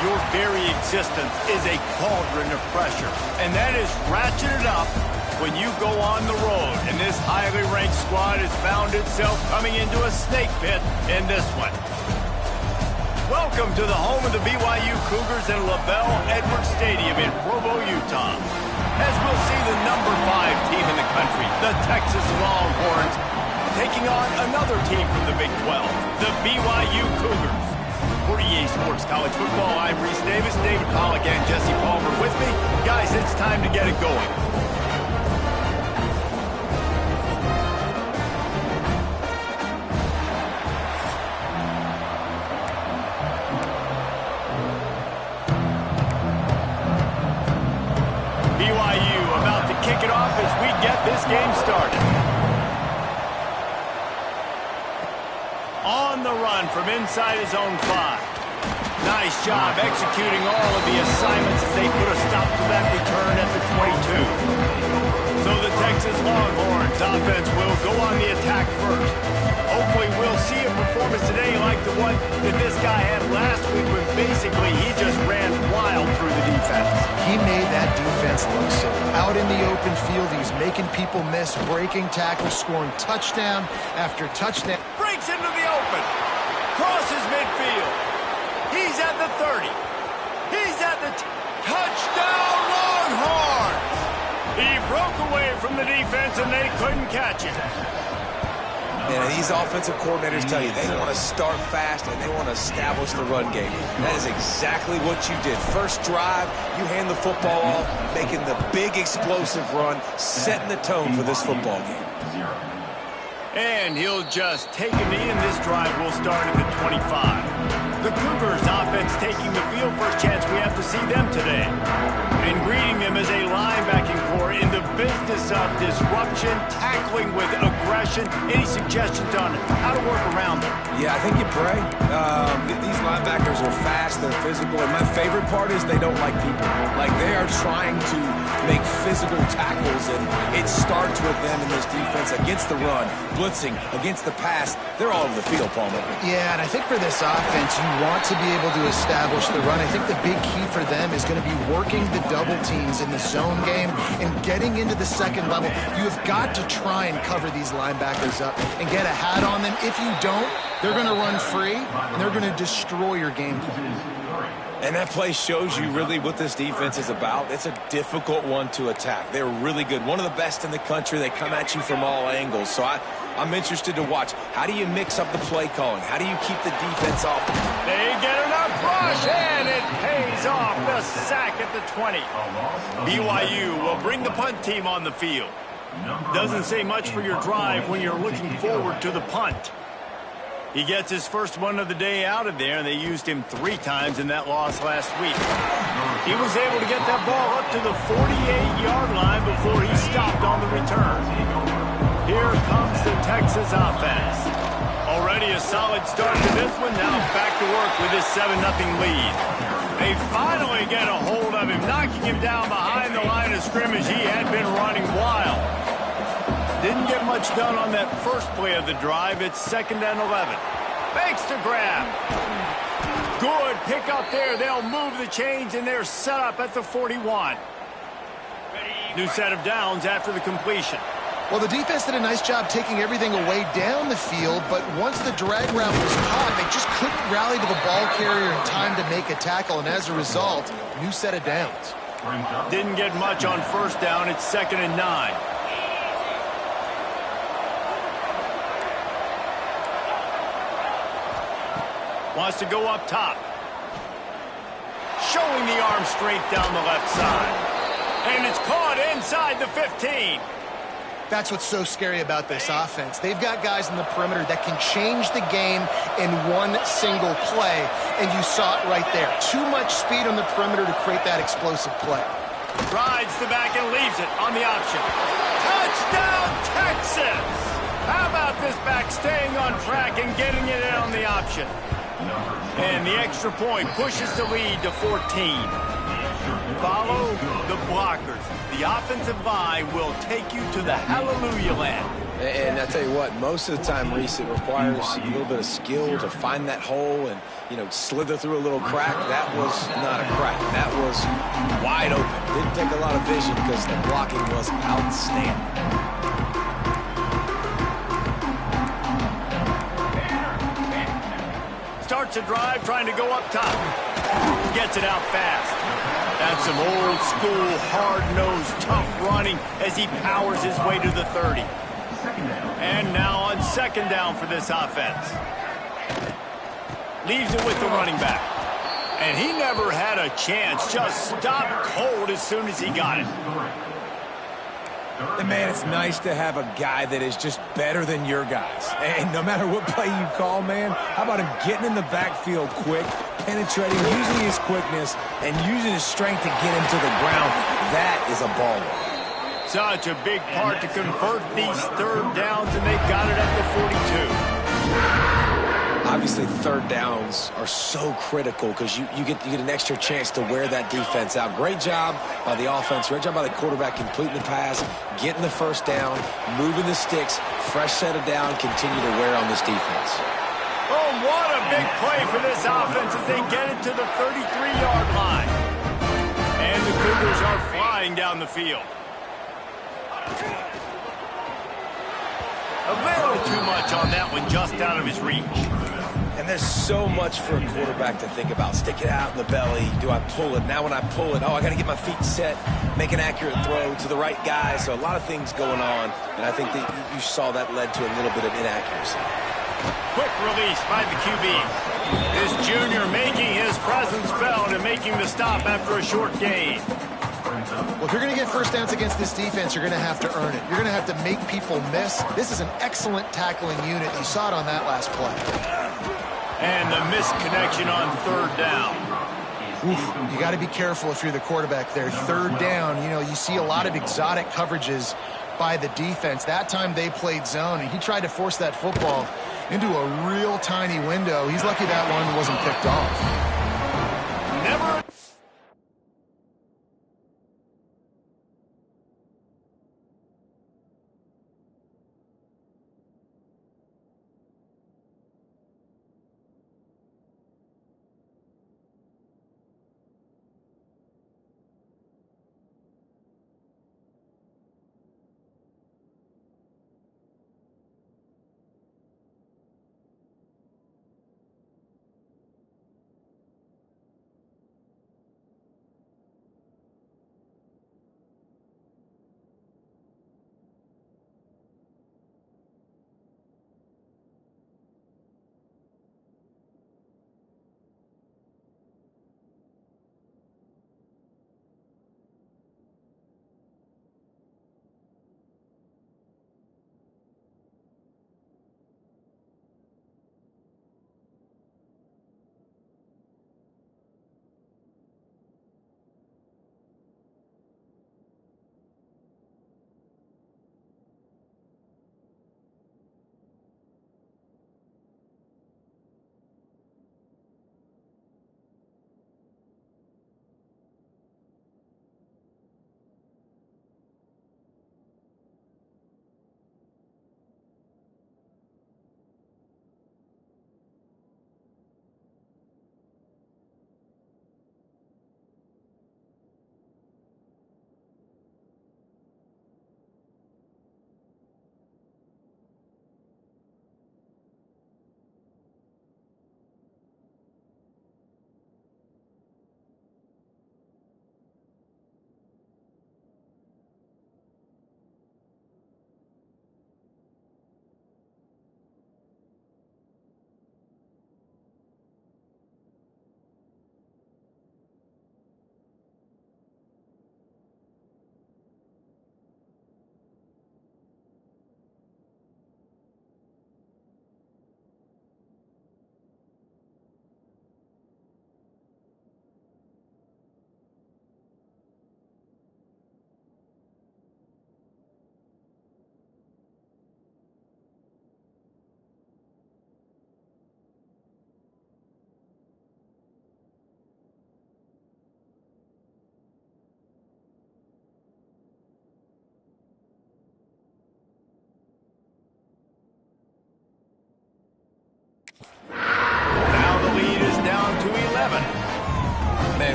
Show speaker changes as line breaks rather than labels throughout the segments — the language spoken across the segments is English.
Your very existence is a cauldron of pressure, and that is ratcheted up when you go on the road. And this highly ranked squad has found itself coming into a snake pit in this one. Welcome to the home of the BYU Cougars in LaVell Edwards Stadium in Provo, Utah. As we'll see the number 5 team in the country, the Texas Longhorns, taking on another team from the Big 12, the BYU Cougars. For EA Sports College Football, I'm Reese Davis, David Pollack, and Jesse Palmer with me. Guys, it's time to get it going. BYU about to kick it off as we get this game started. On the run from inside his own 5. Nice job executing all of the assignments as they put a stop to that return at the 22. So the Texas Longhorns offense will go on the attack first. Hopefully we'll see a performance today like the one that this guy had last week when basically he just ran wild through the defense.
He made that defense look silly. Out in the open field, he's making people miss, breaking tackles, scoring touchdown after touchdown.
Breaks into the open. Crosses midfield. He's at the 30. He's at the touchdown Longhorns. He broke away from the defense and they couldn't catch him.
And these offensive coordinators tell you they want to start fast and they want to establish the run game. That is exactly what you did. First drive, you hand the football off, making the big explosive run, setting the tone for this football game.
And he'll just take a knee, and this drive will start at the 25. The Cougars offense taking the field. First chance we have to see them today. And greeting them as a linebacking core in the business of disruption, tackling with aggression. Any suggestions on how to work around them?
Yeah, I think you pray. These linebackers are fast, they're physical, and my favorite part is they don't like people. Like, they are trying to make physical tackles, and it starts with them in this defense against the run, blitzing, against the pass. They're all over the field, Palmer.
Yeah, and I think for this offense, you want to be able to establish the run. I think the big key for them is going to be working the double teams in the zone game and getting into the second level. You have got to try and cover these linebackers up and get a hat on them. If you don't, they're going to run free, and they're going to destroy your game plan.
And that play shows you really what this defense is about. It's a difficult one to attack. They're really good. One of the best in the country. They come at you from all angles. So I'm interested to watch. How do you mix up the play calling? How do you keep the defense off?
They get enough rush, and it pays off. The sack at the 20. BYU will bring the punt team on the field. Doesn't say much for your drive when you're looking forward to the punt. He gets his first one of the day out of there, and they used him 3 times in that loss last week. He was able to get that ball up to the 48-yard line before he stopped on the return. Here comes the Texas offense. Already a solid start to this one. Now back to work with his 7-0 lead. They finally get a hold of him, knocking him down behind the line of scrimmage. He had been running wild. Didn't get much done on that first play of the drive. It's 2nd and 11. Makes the grab. Good pick up there. They'll move the chains, and they're set up at the 41. New set of downs after the completion.
Well, the defense did a nice job taking everything away down the field, but once the drag route was caught, they just couldn't rally to the ball carrier in time to make a tackle, and as a result, new set of downs.
Didn't get much on first down. It's 2nd and 9. Wants to go up top. Showing the arm strength down the left side. And it's caught inside the 15.
That's what's so scary about this offense. They've got guys in the perimeter that can change the game in one single play, and you saw it right there. Too much speed on the perimeter to create that explosive play.
Rides the back and leaves it on the option. Touchdown, Texas! How about this back staying on track and getting it in on the option? And the extra point pushes the lead to 14. Follow the blockers. The offensive line will take you to the hallelujah land.
And I tell you what, most of the time, Reese, it requires a little bit of skill to find that hole and, you know, slither through a little crack. That was not a crack. That was wide open. Didn't take a lot of vision because the blocking was outstanding.
Starts a drive trying to go up top. Gets it out fast. That's some old school, hard-nosed, tough running as he powers his way to the 30. And now on second down for this offense. Leaves it with the running back. And he never had a chance. Just stopped cold as soon as he got it.
And man, it's nice to have a guy that is just better than your guys. And no matter what play you call, man, how about him getting in the backfield quick, penetrating, using his quickness, and using his strength to get him to the ground. That is a baller.
Such a big part to convert these third downs, and they've got it at the 42.
Obviously, third downs are so critical because you get an extra chance to wear that defense out. Great job by the offense. Great job by the quarterback completing the pass, getting the first down, moving the sticks, fresh set of down, continue to wear on this defense.
Oh, what a big play for this offense as they get it to the 33-yard line. And the Cougars are flying down the field. A little too much on that one, just out of his reach.
And there's so much for a quarterback to think about. Stick it out in the belly. Do I pull it? Now when I pull it, I got to get my feet set, make an accurate throw to the right guy. So a lot of things going on, and I think that you saw that led to a little bit of inaccuracy.
Quick release by the QB. This junior making his presence felt and making the stop after a short gain.
Well, if you're going to get first downs against this defense, you're going to have to earn it. You're going to have to make people miss. This is an excellent tackling unit. You saw it on that last play.
And the missed connection on third down.
Oof, you got to be careful if you're the quarterback there. Third down, you know, you see a lot of exotic coverages by the defense. That time they played zone, and he tried to force that football into a real tiny window. He's lucky that one wasn't picked off.
Never.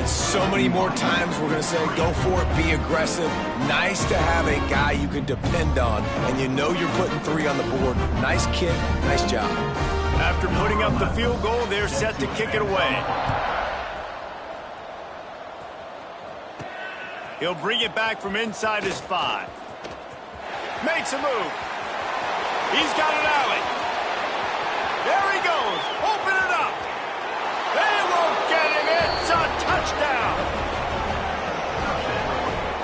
And so many more times we're going to say, go for it, be aggressive. Nice to have a guy you can depend on, and you know you're putting 3 on the board. Nice kick, nice job.
After putting up the field goal, they're set to kick it away. He'll bring it back from inside his 5. Makes a move. He's got an alley. There he goes. Open it up. They won't get him. It's a touchdown.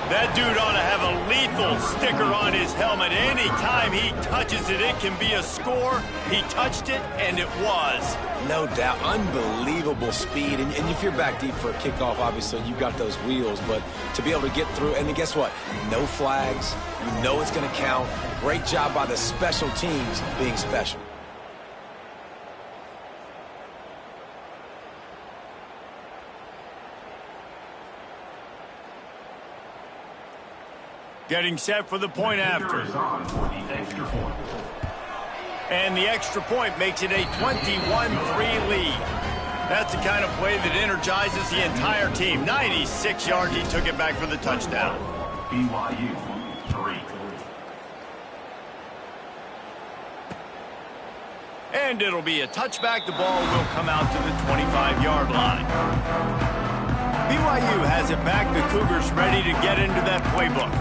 That dude ought to have a lethal sticker on his helmet. Anytime he touches it, it can be a score. He touched it, and it was.
No doubt. Unbelievable speed. And if you're back deep for a kickoff, obviously, you've got those wheels. But to be able to get through, and then guess what? No flags. You know it's going to count. Great job by the special teams being special.
Getting set for the point after. And the extra point makes it a 21-3 lead. That's the kind of play that energizes the entire team. 96 yards, he took it back for the touchdown.
BYU 3.
And it'll be a touchback. The ball will come out to the 25-yard line. BYU has it back. The Cougars ready to get into that playbook.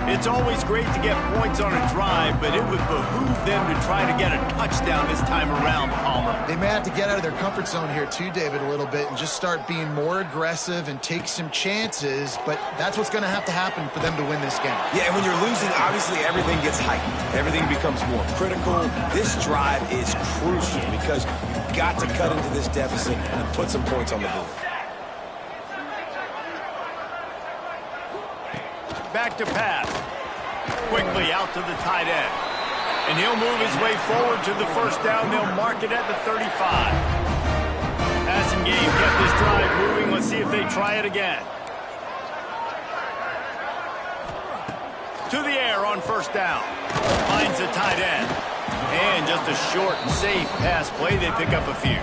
It's always great to get points on a drive, but it would behoove them to try to get a touchdown this time around, Palmer.
They may have to get out of their comfort zone here too, David, a little bit and just start being more aggressive and take some chances, but that's what's going to happen for them to win this game.
Yeah, and when you're losing, obviously everything gets heightened. Everything becomes more critical. This drive is crucial because you've got to cut into this deficit and put some points on the board.
Back to pass. Quickly out to the tight end. And he'll move his way forward to the first down. They'll mark it at the 35. Passing game kept this drive moving. Let's see if they try it again. To the air on first down. Finds the tight end. And just a short and safe pass play. They pick up a few.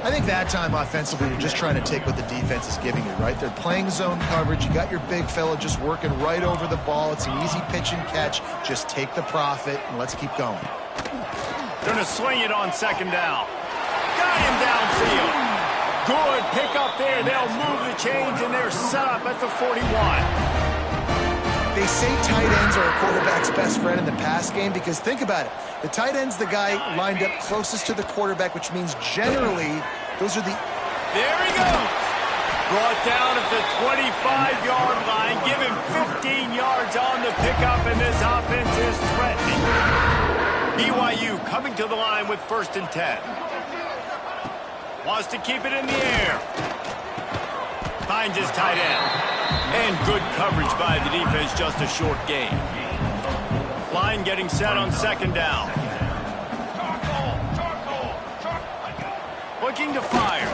I think that time offensively, you're just trying to take what the defense is giving you, right? They're playing zone coverage. You got your big fella just working right over the ball. It's an easy pitch and catch. Just take the profit, and let's keep going.
Going to swing it on second down. Got him downfield. Good pick up there. They'll move the chains, and they're set up at the 41.
They say tight ends are a quarterback's best friend in the pass game because think about it. The tight end's the guy lined up closest to the quarterback, which means generally those are the...
There he goes. Brought down at the 25-yard line. Give him 15 yards on the pickup, and this offense is threatening. BYU coming to the line with 1st and 10. Wants to keep it in the air. Finds his tight end. And good coverage by the defense, just a short gain. Line getting set on second down. Looking to fire.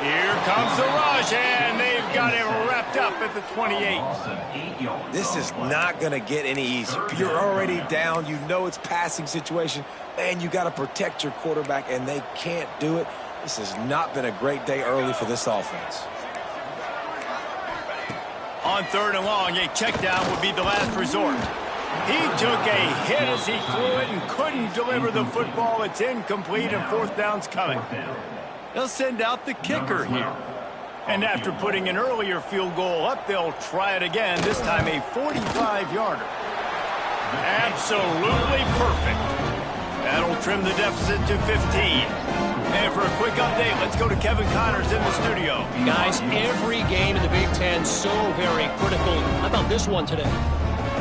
Here comes the rush, and they've got him wrapped up at the 28.
This is not going to get any easier. You're already down. You know it's passing situation, and you got to protect your quarterback, and they can't do it. This has not been a great day early for this offense.
On 3rd and long, a check down would be the last resort. He took a hit as he threw it and couldn't deliver the football. It's incomplete, and 4th down's coming. They'll send out the kicker here. And after putting an earlier field goal up, they'll try it again, this time a 45-yarder. Absolutely perfect. That'll trim the deficit to 15. And for a quick update, let's go to Kevin Connors in the studio.
Guys, every game in the Big Ten so very critical. How about this one today?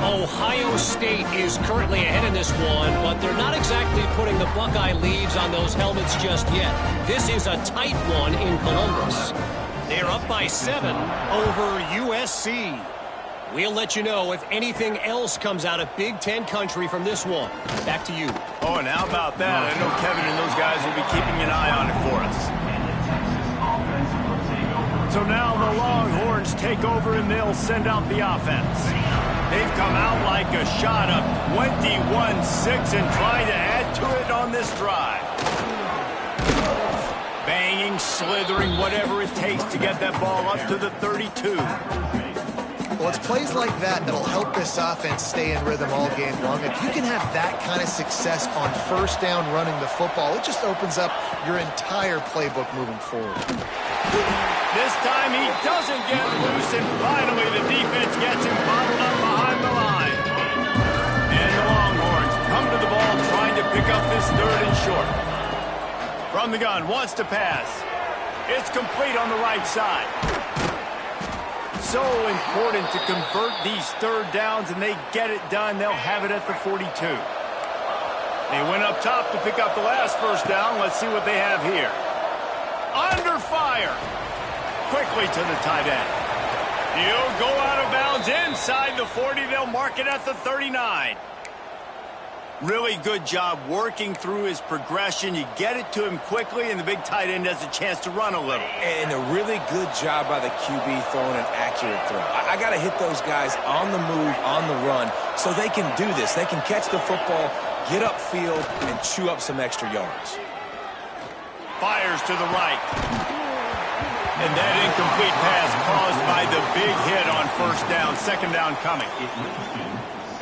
Ohio State is currently ahead in this one, but they're not exactly putting the Buckeye leaves on those helmets just yet. This is a tight one in Columbus. They're up by 7 over USC. We'll let you know if anything else comes out of Big Ten country from this one. Back to you.
Oh, and how about that? I know Kevin and those guys will be keeping an eye on it for us. So now the Longhorns take over, and they'll send out the offense. They've come out like a shot up 21-6 and trying to add to it on this drive. Banging, slithering, whatever it takes to get that ball up to the 32.
Well, it's plays like that that'll help this offense stay in rhythm all game long. If you can have that kind of success on first down running the football, it just opens up your entire playbook moving forward.
This time he doesn't get loose, and finally the defense gets him bottled up behind the line. And the Longhorns come to the ball trying to pick up this 3rd and short. From the gun, wants to pass. It's complete on the right side. So important to convert these 3rd downs, and they get it done. They'll have it at the 42. They went up top to pick up the last first down. Let's see what they have here. Under fire. Quickly to the tight end. He'll go out of bounds inside the 40. They'll mark it at the 39. Really good job working through his progression. You get it to him quickly, and the big tight end has a chance to run a little.
And a really good job by the QB throwing an accurate throw. I got to hit those guys on the move, on the run, so they can do this. They can catch the football, get upfield, and chew up some extra yards.
Fires to the right. And that incomplete pass caused by the big hit on first down. 2nd down coming.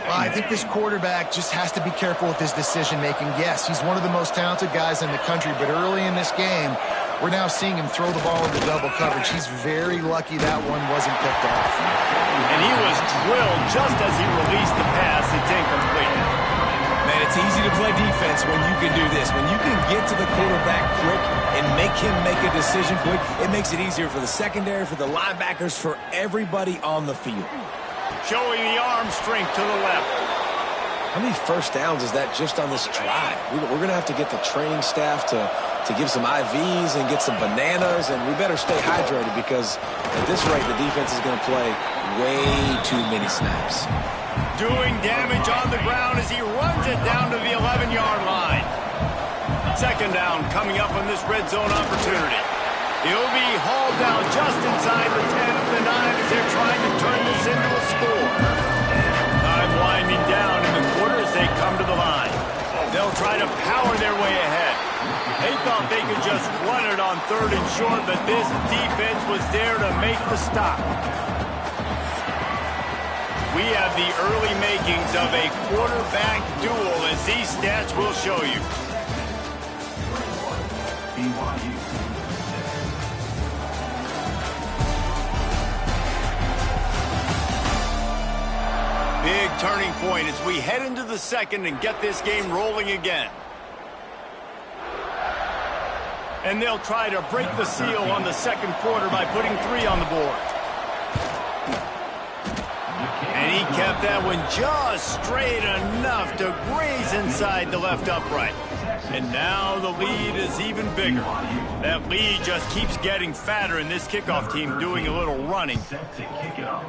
Well, I think this quarterback just has to be careful with his decision-making. Yes, he's one of the most talented guys in the country, but early in this game, we're now seeing him throw the ball into double coverage. He's very lucky that one wasn't picked off.
And he was drilled just as he released the pass. It's incomplete.
Man, it's easy to play defense when you can do this. When you can get to the quarterback quick and make him make a decision quick, it makes it easier for the secondary, for the linebackers, for everybody on the field.
Showing the arm strength to the left.
How many first downs is that just on this drive? We're going to have to get the training staff to give some IVs and get some bananas, and we better stay hydrated because at this rate, the defense is going to play way too many snaps.
Doing damage on the ground as he runs it down to the 11-yard line. 2nd down coming up on this red zone opportunity. He'll be hauled down just inside the 10 of the 9 as they're trying to turn this into a score. Time winding down in the quarter as they come to the line. They'll try to power their way ahead. They thought they could just run it on 3rd and short, but this defense was there to make the stop. We have the early makings of a quarterback duel, as these stats will show you.
BYU.
Big turning point as we head into the 2nd and get this game rolling again. And they'll try to break the seal on the 2nd quarter by putting 3 on the board. And he kept that one just straight enough to graze inside the left upright. And now the lead is even bigger. That lead just keeps getting fatter, and this kickoff team doing a little running.
Set to kick it off.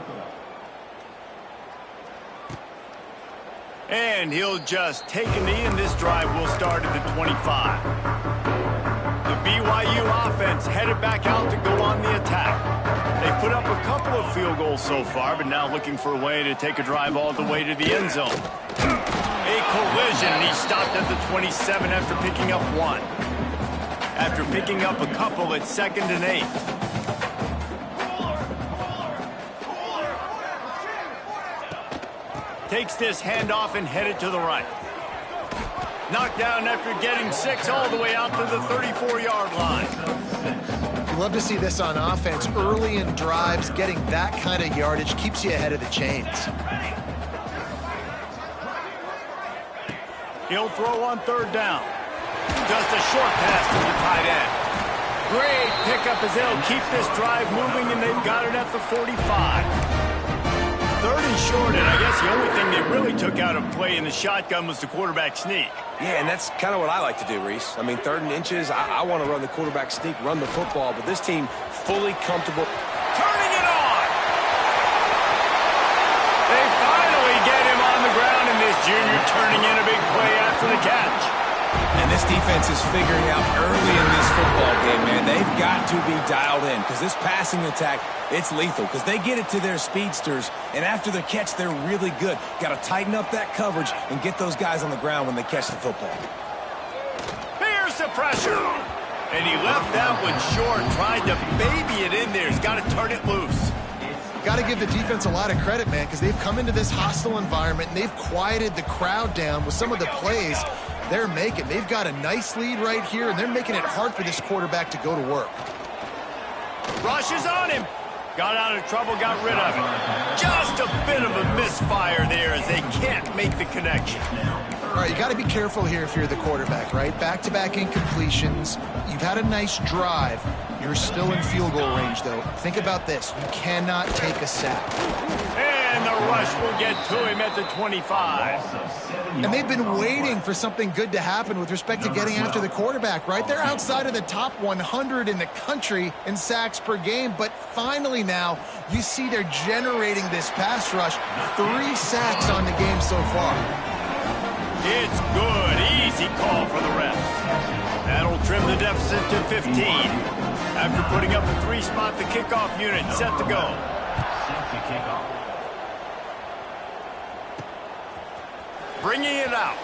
And he'll just take a knee, and this drive will start at the 25. The BYU offense headed back out to go on the attack. They've put up a couple of field goals so far, but now looking for a way to take a drive all the way to the end zone. A collision, and he stopped at the 27 after picking up 1. After picking up a couple, it's 2nd and 8. Takes this handoff and headed to the right. Knocked down after getting 6 all the way out to the 34-yard line.
You love to see this on offense. Early in drives, getting that kind of yardage keeps you ahead of the chains.
He'll throw on 3rd down. Just a short pass to the tight end. Great pickup as they'll keep this drive moving, and they've got it at the 45. 3rd and short, and I guess the only thing they really took out of play in the shotgun was the quarterback sneak.
Yeah, and that's kind of what I like to do, Reese. I mean, 3rd and inches, I want to run the quarterback sneak, run the football, but this team fully comfortable.
Turning it on! They finally get him on the ground, and this junior turning in a big play after the catch.
And this defense is figuring out early in this football game, man, they've got to be dialed in because this passing attack, it's lethal because they get it to their speedsters, and after the catch, they're really good. Got to tighten up that coverage and get those guys on the ground when they catch the football.
Here's the pressure. And he left that one short, tried to baby it in there. He's got to turn it loose.
Got to give the defense a lot of credit, man, because they've come into this hostile environment and they've quieted the crowd down with some of the plays they're making. They've got a nice lead right here, and they're making it hard for this quarterback to go to work.
Rush is on him. Got out of trouble, got rid of it. Just a bit of a misfire there as they can't make the connection.
All right, you got to be careful here if you're the quarterback, right? Back-to-back incompletions. You've had a nice drive. You're still in field goal range, though. Think about this. You cannot take a sack.
And the rush will get to him at the 25.
And they've been waiting for something good to happen with respect to getting after the quarterback, right? They're outside of the top 100 in the country in sacks per game, but finally now you see they're generating this pass rush. 3 sacks on the game so far.
It's good. Easy call for the refs. That'll trim the deficit to 15. After putting up a 3-spot, the kickoff unit set to go. Bringing it out.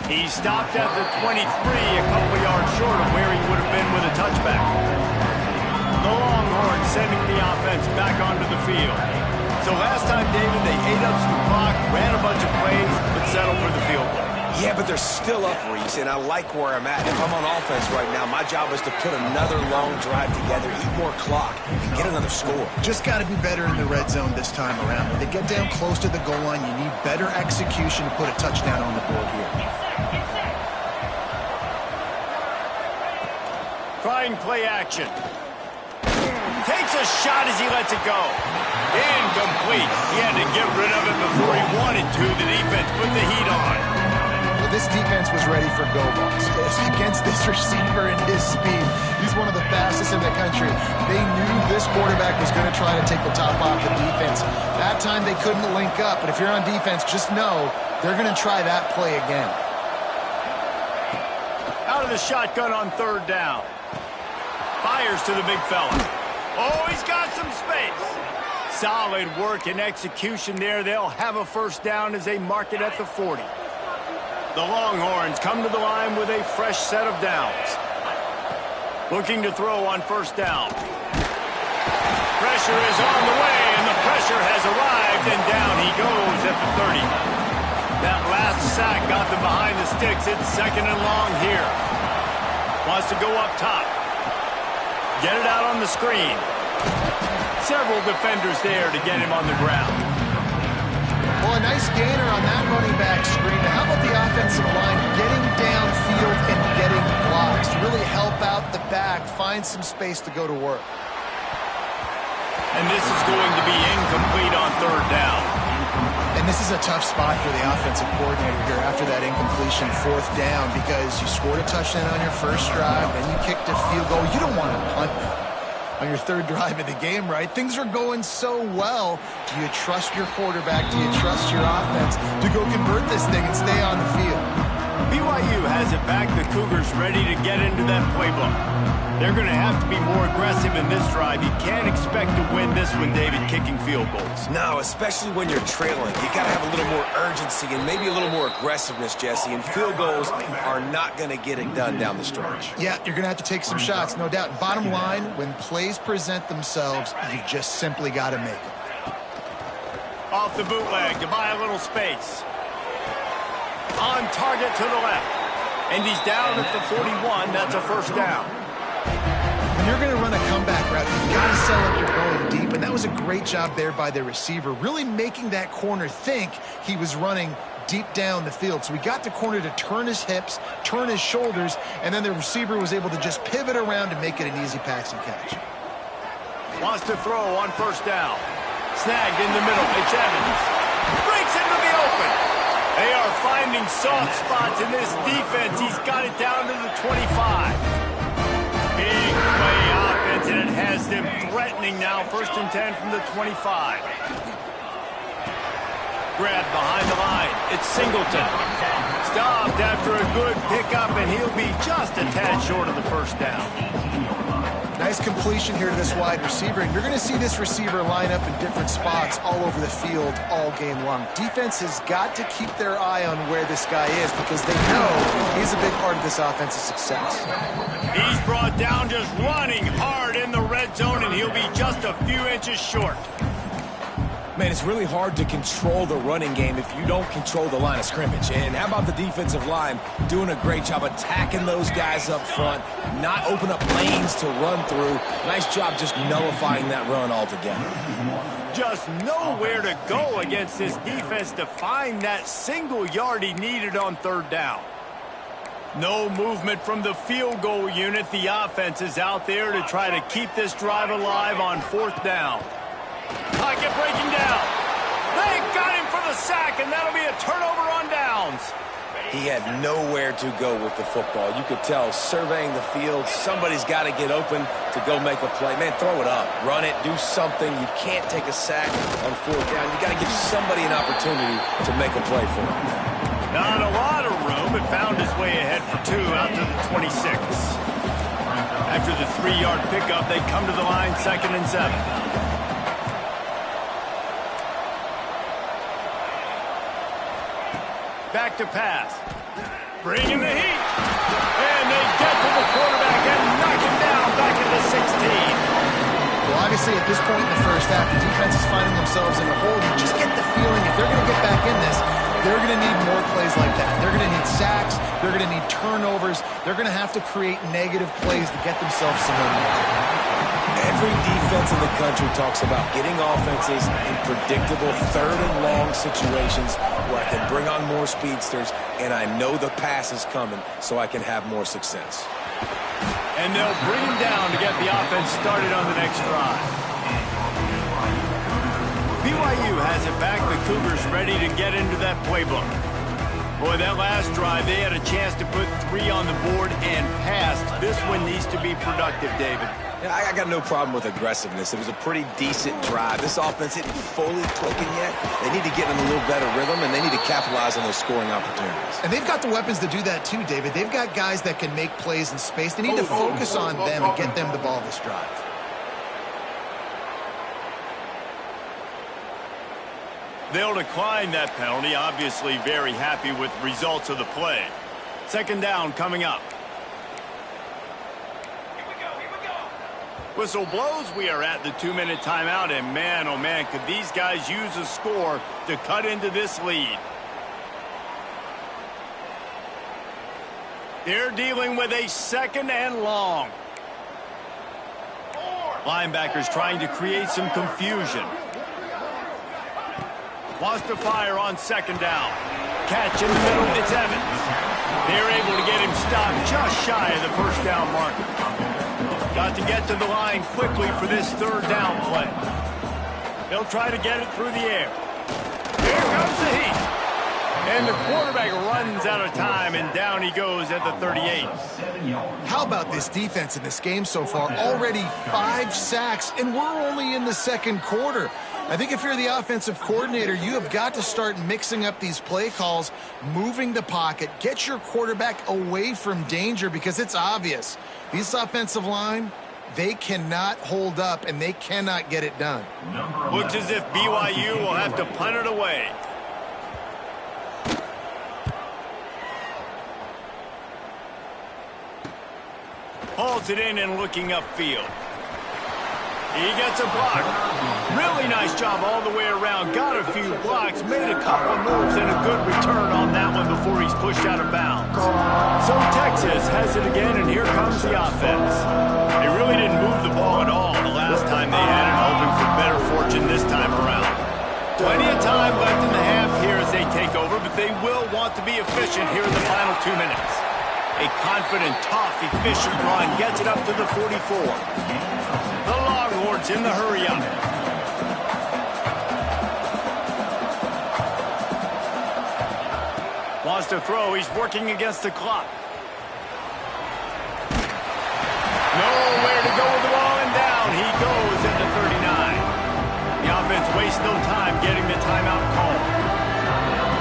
He stopped at the 23, a couple yards short of where he would have been with a touchback. The Longhorns sending the offense back onto the field. So last time, David, they ate up some clock, ran a bunch of plays, but settled for the field goal.
Yeah, but they're still up, Reese, and I like where I'm at. If I'm on offense right now, my job is to put another long drive together, eat more clock, and get another score.
Just got to be better in the red zone this time around. When they get down close to the goal line, you need better execution to put a touchdown on the board here.
Trying play action. Takes a shot as he lets it go. Incomplete. He had to get rid of it before he wanted to. The defense put the heat on.
Well, this defense was ready for go balls. Against this receiver and his speed, he's one of the fastest in the country. They knew this quarterback was going to try to take the top off the defense. That time they couldn't link up, but if you're on defense, just know they're going to try that play again.
Out of the shotgun on 3rd down. Fires to the big fella. Oh, he's got some space. Solid work and execution there. They'll have a 1st down as they mark it at the 40. The Longhorns come to the line with a fresh set of downs. Looking to throw on 1st down. Pressure is on the way, and the pressure has arrived, and down he goes at the 30. That last sack got them behind the sticks. It's 2nd and long here. Wants to go up top. Get it out on the screen. Several defenders there to get him on the ground.
Well, a nice gainer on that running back screen. Now, how about the offensive line getting downfield and getting blocks to really help out the back, find some space to go to work?
And this is going to be incomplete on 3rd down.
And this is a tough spot for the offensive coordinator here after that incompletion 4th down, because you scored a touchdown on your 1st drive, then you kicked a field goal. You don't want to punt on your 3rd drive of the game, right? Things are going so well. Do you trust your quarterback? Do you trust your offense to go convert this thing and stay on the field?
BYU has it back. The Cougars ready to get into that playbook. They're going to have to be more aggressive in this drive. You can't expect to win this one, David, kicking field goals.
No, especially when you're trailing. You got to have a little more urgency and maybe a little more aggressiveness, Jesse. And field goals are not going to get it done down the stretch.
Yeah, you're going to have to take some shots, no doubt. Bottom line, when plays present themselves, you've just simply got to make them.
Off the bootleg to buy a little space. On target to the left. And he's down at the 41. That's a 1st down.
When you're going to run a comeback route, you've got to sell up you're going deep. And that was a great job there by the receiver, really making that corner think he was running deep down the field. So we got the corner to turn his hips, turn his shoulders, and then the receiver was able to just pivot around and make it an easy pass and catch.
Wants to throw on 1st down. Snagged in the middle. It's Evans. Breaks into the open. They are finding soft spots in this defense. He's got it down to the 25. Big play offense, and it has them threatening now. 1st and 10 from the 25. Grabbed behind the line. It's Singleton. Stopped after a good pickup, and he'll be just a tad short of the 1st down.
Nice his completion here to this wide receiver, and you're going to see this receiver line up in different spots all over the field all game long. Defense has got to keep their eye on where this guy is because they know he's a big part of this offense's success.
He's brought down just running hard in the red zone, and he'll be just a few inches short.
Man, it's really hard to control the running game if you don't control the line of scrimmage. And how about the defensive line doing a great job attacking those guys up front, not open up lanes to run through. Nice job just nullifying that run altogether.
Just nowhere to go against this defense to find that single yard he needed on third down. No movement from the field goal unit. The offense is out there to try to keep this drive alive on fourth down. Pocket breaking down. They got him for the sack, and that'll be a turnover on downs.
He had nowhere to go with the football. You could tell, surveying the field, somebody's got to get open to go make a play. Man, throw it up. Run it. Do something. You can't take a sack on fourth down. You got to give somebody an opportunity to make a play for him.
Not a lot of room. It found its way ahead for two out to the 26. After the 3-yard pickup, they come to the line 2nd and 7. Back to pass. Bringing the heat. And they get to the quarterback and knock him down back at the 16.
Well, obviously, at this point in the first half, the defense is finding themselves in a hole. You just get the feeling if they're going to get back in this, they're going to need more plays like that. They're going to need sacks. They're going to need turnovers. They're going to have to create negative plays to get themselves some momentum.
Every defense in the country talks about getting offenses in predictable third and long situations where I can bring on more speedsters and I know the pass is coming so I can have more success.
And they'll bring him down to get the offense started on the next drive. BYU has it back. The Cougars ready to get into that playbook. Boy, that last drive, they had a chance to put 3 on the board and passed. This one needs to be productive, David.
Yeah, I got no problem with aggressiveness. It was a pretty decent drive. This offense isn't fully clicking yet. They need to get in a little better rhythm, and they need to capitalize on those scoring opportunities.
And they've got the weapons to do that too, David. They've got guys that can make plays in space. They need to focus on them and get them the ball this drive.
They'll decline that penalty. Obviously very happy with the results of the play. 2nd down coming up. Whistle blows. We are at the 2-minute timeout, and man, oh man, could these guys use a score to cut into this lead. They're dealing with a 2nd and long. Linebackers trying to create some confusion. Wants to fire on 2nd down. Catch in the middle, it's Evans. They're able to get him stopped just shy of the first down marker. Got to get to the line quickly for this 3rd down play. They'll try to get it through the air. Here comes the heat. And the quarterback runs out of time, and down he goes at the 38.
How about this defense in this game so far? Already 5 sacks, and we're only in the 2nd quarter. I think if you're the offensive coordinator, you have got to start mixing up these play calls, moving the pocket, get your quarterback away from danger because it's obvious. This offensive line, they cannot hold up, and they cannot get it done.
Looks as if BYU will have to punt it away. Hauls it in and looking upfield. He gets a block. Really nice job all the way around. Got a few blocks, made a couple moves, and a good return on that one before he's pushed out of bounds. So Texas has it again, and here comes the offense. They really didn't move the ball at all the last time they had it, hoping for better fortune this time around. Plenty of time left in the half here as they take over, but they will want to be efficient here in the final 2 minutes. A confident, tough, efficient run gets it up to the 44. The Longhorns in the hurry-up. Wants to throw. He's working against the clock. Nowhere to go with the ball, and down he goes at the 39. The offense wastes no time getting the timeout call.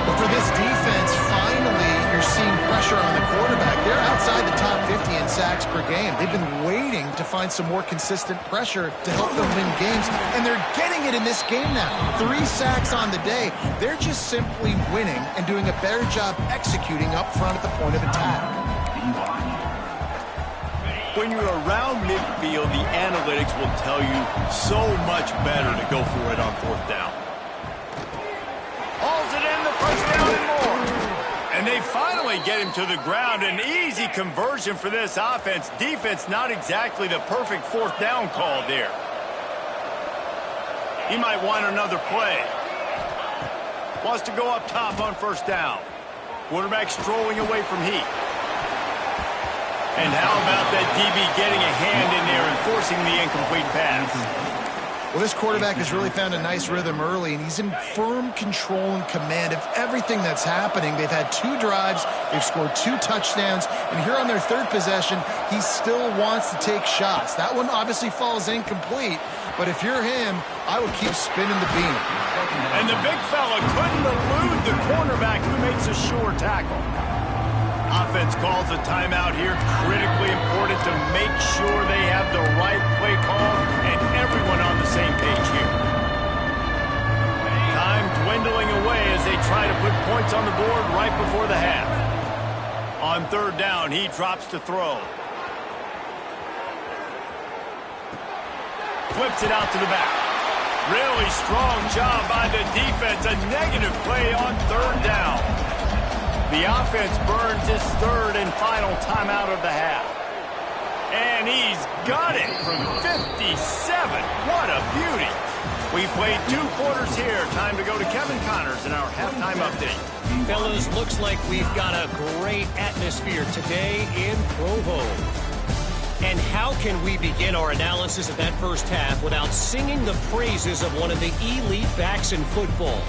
But for this defense, finally, you're you're seeing pressure on the quarterback. They're outside the top 50 in sacks per game. They've been waiting to find some more consistent pressure to help them win games, and they're getting it in this game now. 3 sacks on the day. They're just simply winning and doing a better job executing up front at the point of attack.
When you're around midfield, the analytics will tell you so much better to go for it on 4th down. Hauls it in, the first down and more. And they finally get him to the ground. An easy conversion for this offense. Defense not exactly the perfect 4th down call there. He might want another play. Wants to go up top on 1st down. Quarterback strolling away from Heat. And how about that DB getting a hand in there and forcing the incomplete pass?
Well, this quarterback has really found a nice rhythm early, and he's in firm control and command of everything that's happening. They've had 2 drives, they've scored 2 touchdowns, and here on their 3rd possession, he still wants to take shots. That one obviously falls incomplete, but if you're him, I would keep spinning the beam.
And the big fella couldn't elude the cornerback who makes a sure tackle. Offense calls a timeout here. Critically important to make sure they have the right play call and everyone on the same page here. Time dwindling away as they try to put points on the board right before the half. On 3rd down, he drops to throw. Flips it out to the back. Really strong job by the defense. A negative play on 3rd down. The offense burns his 3rd and final timeout of the half. And he's got it from 57. What a beauty. We played 2 quarters here. Time to go to Kevin Connors in our halftime update.
Fellas, looks like we've got a great atmosphere today in Provo. And how can we begin our analysis of that first half without singing the praises of one of the elite backs in football?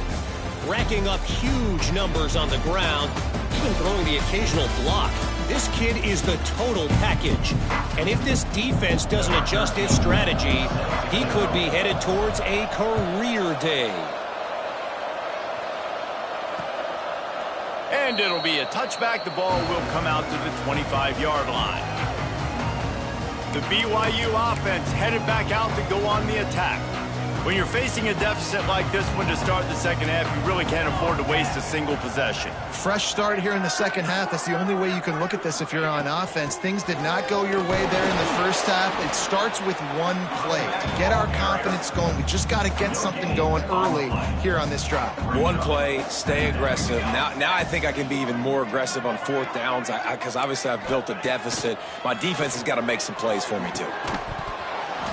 Racking up huge numbers on the ground, even throwing the occasional block. This kid is the total package. And if this defense doesn't adjust its strategy, he could be headed towards a career day.
And it'll be a touchback. The ball will come out to the 25-yard line. The BYU offense headed back out to go on the attack. When you're facing a deficit like this one to start the second half, you really can't afford to waste a single possession.
Fresh start here in the second half. That's the only way you can look at this if you're on offense. Things did not go your way there in the first half. It starts with one play. To get our confidence going, we just got to get something going early here on this drive.
One play, stay aggressive. Now I think I can be even more aggressive on 4th downs because obviously I've built a deficit. My defense has got to make some plays for me too.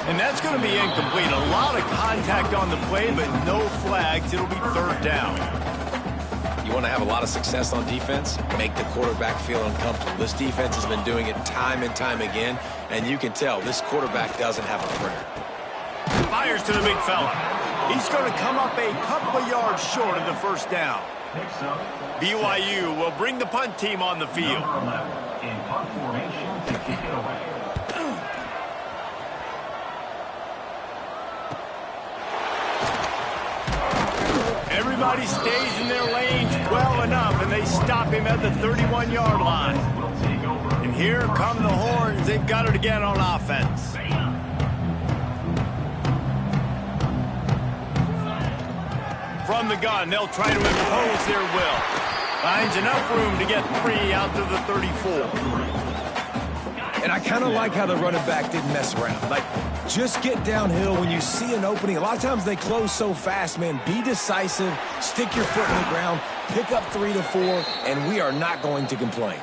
And that's going to be incomplete. A lot of contact on the play, but no flags. It'll be 3rd down.
You want to have a lot of success on defense? Make the quarterback feel uncomfortable. This defense has been doing it time and time again, and you can tell this quarterback doesn't have a prayer.
Fires to the big fella. He's going to come up a couple of yards short of the 1st down. BYU will bring the punt team on the field.
In punt formation to kick it away.
Everybody stays in their lanes well enough, and they stop him at the 31-yard line. And here come the horns. They've got it again on offense. From the gun, they'll try to impose their will. Finds enough room to get 3 out to the 34.
And I kind of like how the running back didn't mess around. Like, just get downhill when you see an opening. A lot of times they close so fast, man. Be decisive, stick your foot in the ground, pick up 3 to 4, and we are not going to complain.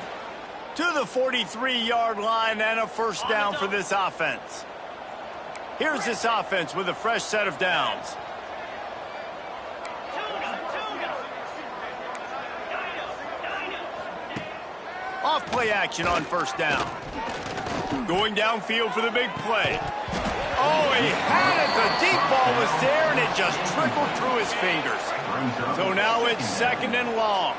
To the 43-yard line and a 1st down for this offense. Here's this offense with a fresh set of downs. Off play action on 1st down. Going downfield for the big play. Oh, he had it. The deep ball was there, and it just trickled through his fingers. So now it's 2nd and long.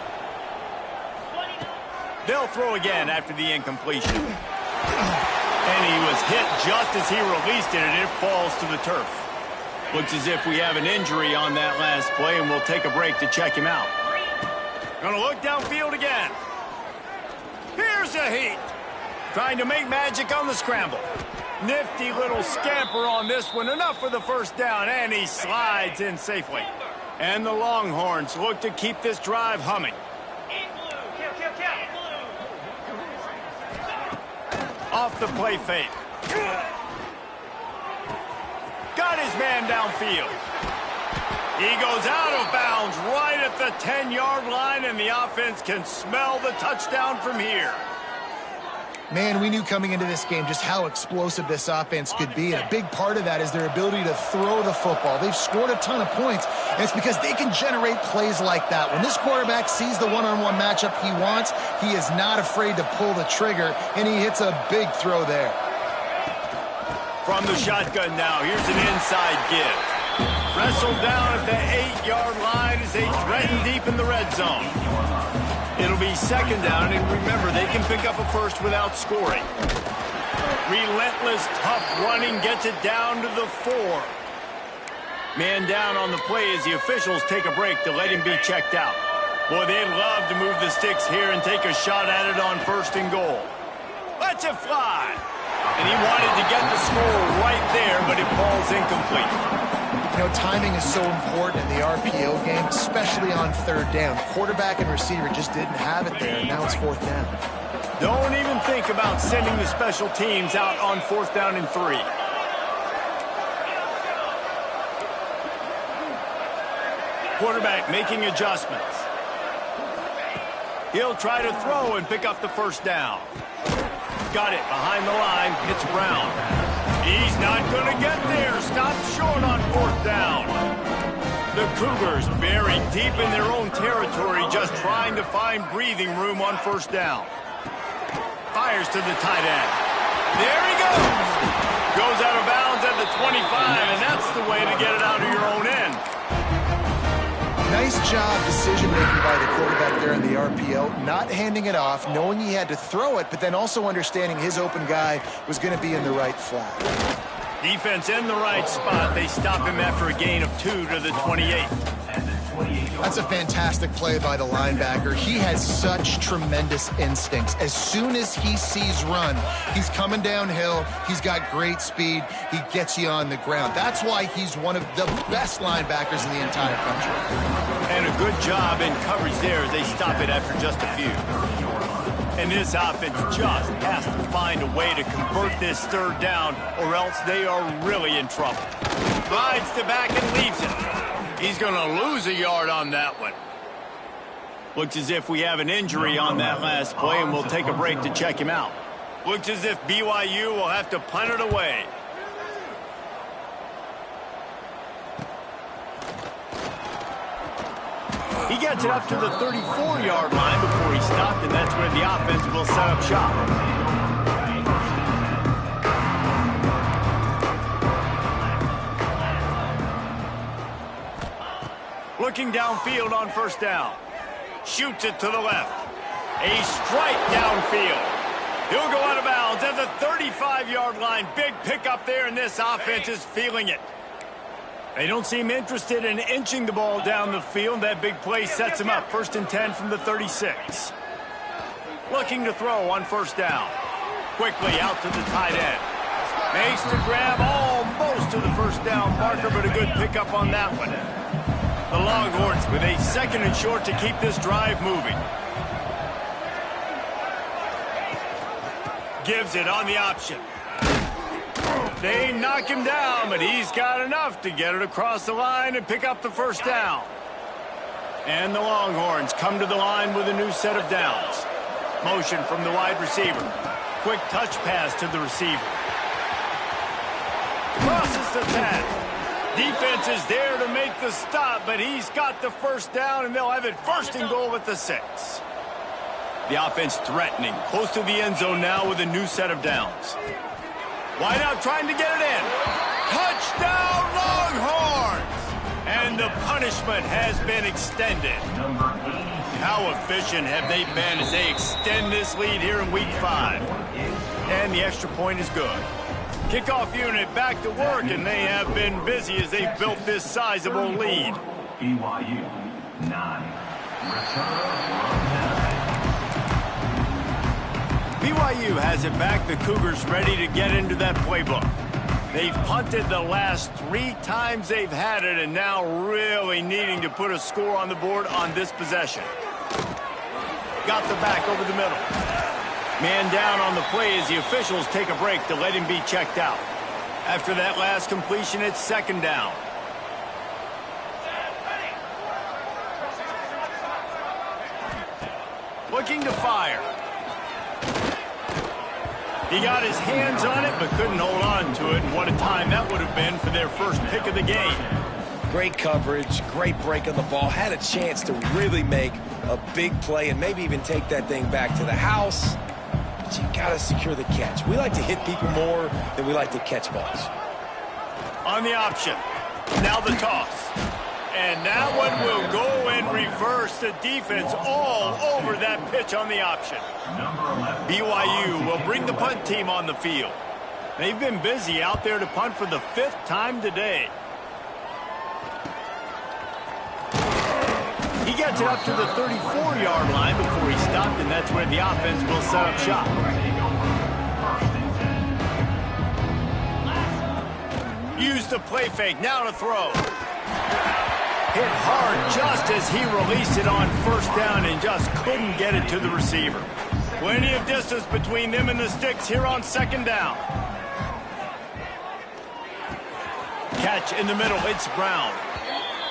They'll throw again after the incompletion. And he was hit just as he released it, and it falls to the turf. Looks as if we have an injury on that last play, and we'll take a break to check him out. Gonna look downfield again. There's the heat. Trying to make magic on the scramble. Nifty little scamper on this one. Enough for the first down, and he slides in safely. And the Longhorns look to keep this drive humming. Off the play fake. Got his man downfield. He goes out of bounds right at the 10-yard line, and the offense can smell the touchdown from here.
Man, we knew coming into this game just how explosive this offense could be, and a big part of that is their ability to throw the football. They've scored a ton of points, and it's because they can generate plays like that. When this quarterback sees the one-on-one matchup he wants, he is not afraid to pull the trigger, and he hits a big throw there.
From the shotgun now, here's an inside give. Wrestled down at the 8-yard line as they threaten deep in the red zone. It'll be second down, and remember, they can pick up a first without scoring. Relentless, tough running gets it down to the 4. Man down on the play as the officials take a break to let him be checked out. Boy, they'd love to move the sticks here and take a shot at it on 1st and goal. Lets it fly. And he wanted to get the score right there, but it falls incomplete.
You know, timing is so important in the RPO game, especially on 3rd down. Quarterback and receiver just didn't have it there, and now it's 4th down.
Don't even think about sending the special teams out on 4th down and 3. Quarterback making adjustments. He'll try to throw and pick up the 1st down. Got it behind the line. It's Brown. He's not going to get there. Stopped short on 4th down. The Cougars buried deep in their own territory, just trying to find breathing room on 1st down. Fires to the tight end. There he goes. Goes out of bounds at the 25, and that's the way to get it out of your own end.
Nice job decision-making by the quarterback there in the RPO, not handing it off, knowing he had to throw it, but then also understanding his open guy was going to be in the right flat.
Defense in the right spot. They stop him after a gain of 2 to the 28.
That's a fantastic play by the linebacker. He has such tremendous instincts. As soon as he sees run, he's coming downhill. He's got great speed. He gets you on the ground. That's why he's one of the best linebackers in the entire country.
And a good job in coverage there as they stop it after just a few. And this offense just has to find a way to convert this 3rd down, or else they are really in trouble. Rides the back and leaves it. He's going to lose a yard on that one. Looks as if we have an injury on that last play, and we'll take a break to check him out. Looks as if BYU will have to punt it away. He gets it up to the 34-yard line before he stopped, and that's where the offense will set up shop. Looking downfield on 1st down. Shoots it to the left. A strike downfield. He'll go out of bounds at the 35-yard line. Big pickup there, and this offense is feeling it. They don't seem interested in inching the ball down the field. That big play sets him up. 1st and 10 from the 36. Looking to throw on 1st down. Quickly out to the tight end. Makes the grab almost to the 1st down marker, but a good pickup on that one. The Longhorns with a 2nd and short to keep this drive moving. Gives it on the option. They knock him down, but he's got enough to get it across the line and pick up the 1st down. And the Longhorns come to the line with a new set of downs. Motion from the wide receiver. Quick touch pass to the receiver. Crosses the 10. Defense is there to make the stop, but he's got the 1st down, and they'll have it 1st and goal at the 6. The offense threatening, close to the end zone now with a new set of downs. Wide out trying to get it in. Touchdown Longhorns! And the punishment has been extended. How efficient have they been as they extend this lead here in Week 5? And the extra point is good. Kickoff unit back to work, and they have been busy as they've built this sizable lead.
BYU 9. Return of
BYU has it back. The Cougars ready to get into that playbook. They've punted the last 3 times they've had it, and now really needing to put a score on the board on this possession. Got the back over the middle. Man down on the play as the officials take a break to let him be checked out. After that last completion, it's 2nd down. Looking to fire. He got his hands on it, but couldn't hold on to it. And what a time that would have been for their first pick of the game.
Great coverage, great break on the ball. Had a chance to really make a big play and maybe even take that thing back to the house. But you got to secure the catch. We like to hit people more than we like to catch balls.
On the option. Now the toss. And that one will go in reverse. The defense all over that pitch on the option. BYU will bring the punt team on the field. They've been busy out there to punt for the 5th time today. He gets it up to the 34-yard line before he stopped, and that's where the offense will set up shop. Use the play fake. Now to throw. Hit hard just as he released it on 1st down and just couldn't get it to the receiver. Plenty of distance between them and the sticks here on 2nd down. Catch in the middle. It's Brown.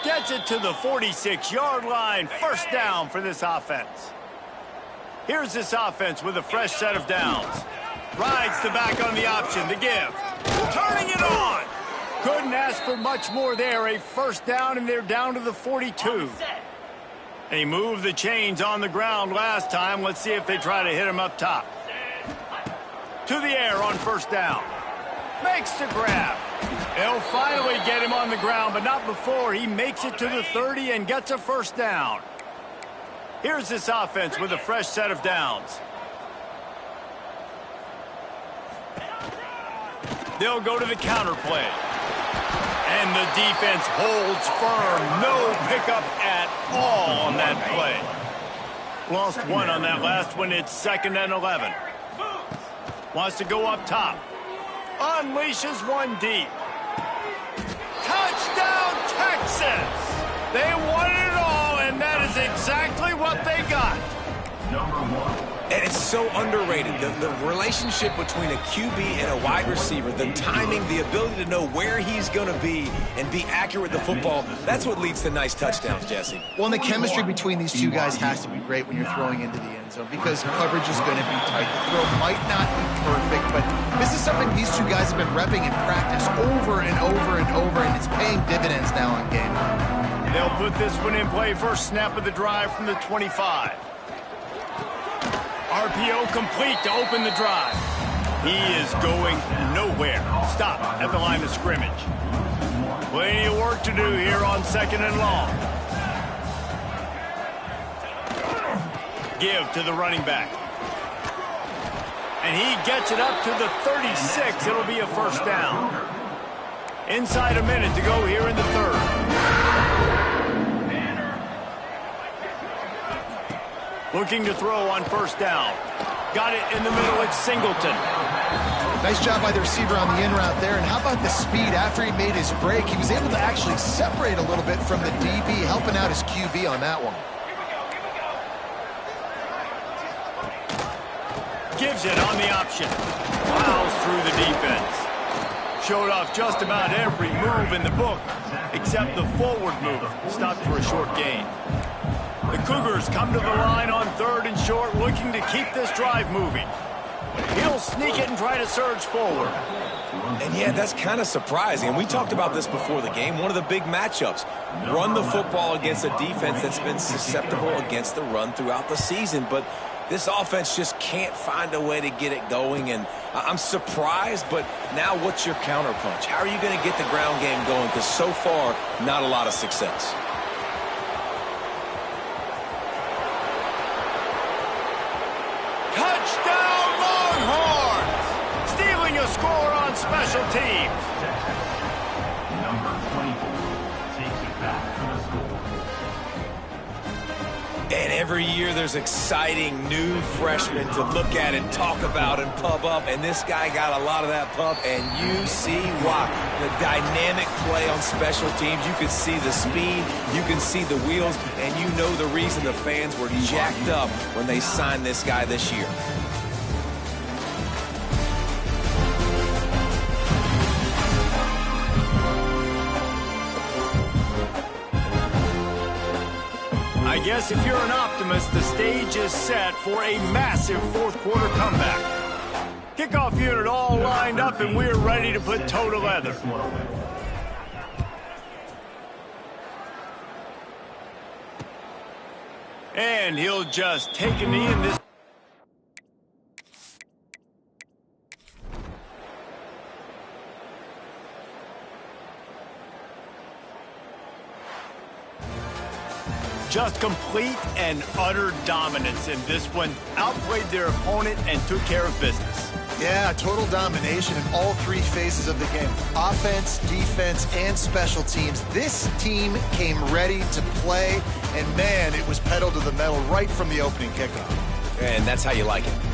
Gets it to the 46-yard line. 1st down for this offense. Here's this offense with a fresh set of downs. Rides the back on the option. The give. Turning it on. Couldn't ask for much more there. A 1st down, and they're down to the 42. They moved the chains on the ground last time. Let's see if they try to hit him up top. To the air on 1st down. Makes the grab. They'll finally get him on the ground, but not before he makes it to the 30 and gets a 1st down. Here's this offense with a fresh set of downs. They'll go to the counter play. And the defense holds firm. No pickup at all on that play. Lost 1 on that last one. It's 2nd and 11. Wants to go up top. Unleashes one deep. Touchdown, Texas! They wanted it all, and that is exactly what they got.
And it's so underrated. The relationship between a QB and a wide receiver, the timing, the ability to know where he's going to be and be accurate with the football, that's what leads to nice touchdowns, Jesse.
Well, and the chemistry between these two guys has to be great when you're throwing into the end zone because coverage is going to be tight. The throw might not be perfect, but this is something these two guys have been repping in practice over and over and over, and it's paying dividends now on game.
They'll put this one in play. First snap of the drive from the 25. RPO complete to open the drive. He is going nowhere. Stop at the line of scrimmage. Plenty of work to do here on 2nd and long. Give to the running back. And he gets it up to the 36. It'll be a 1st down. Inside a minute to go here in the 3rd. Looking to throw on 1st down. Got it in the middle. It's Singleton.
Nice job by the receiver on the in route there. And how about the speed after he made his break? He was able to actually separate a little bit from the DB, helping out his QB on that one.
Gives it on the option. Plows through the defense. Showed off just about every move in the book, except the forward move. Stopped for a short gain. The Cougars come to the line on 3rd and short, looking to keep this drive moving. He'll sneak it and try to surge forward.
And yeah, that's kind of surprising. And we talked about this before the game. One of the big matchups. Run the football against a defense that's been susceptible against the run throughout the season. But this offense just can't find a way to get it going. And I'm surprised, but now what's your counterpunch? How are you going to get the ground game going? Because so far, not a lot of success.
Touchdown, Longhorns! Stealing a score on special teams.
Number 24 takes it back to the score.
And every year there's exciting new freshmen to look at and talk about and pub up. And this guy got a lot of that pub, and you see why. The dynamic play on special teams. You can see the speed, you can see the wheels, and you know the reason the fans were jacked up when they signed this guy this year.
I guess if you're an optimist, the stage is set for a massive fourth-quarter comeback. Kickoff unit all lined up, and we're ready to put toe to leather. And he'll just take a knee in this. Just complete and utter dominance in this one. Outplayed their opponent and took care of business.
Yeah, total domination in all three phases of the game. Offense, defense, and special teams. This team came ready to play, and man, it was pedal to the metal right from the opening kickoff.
And that's how you like it.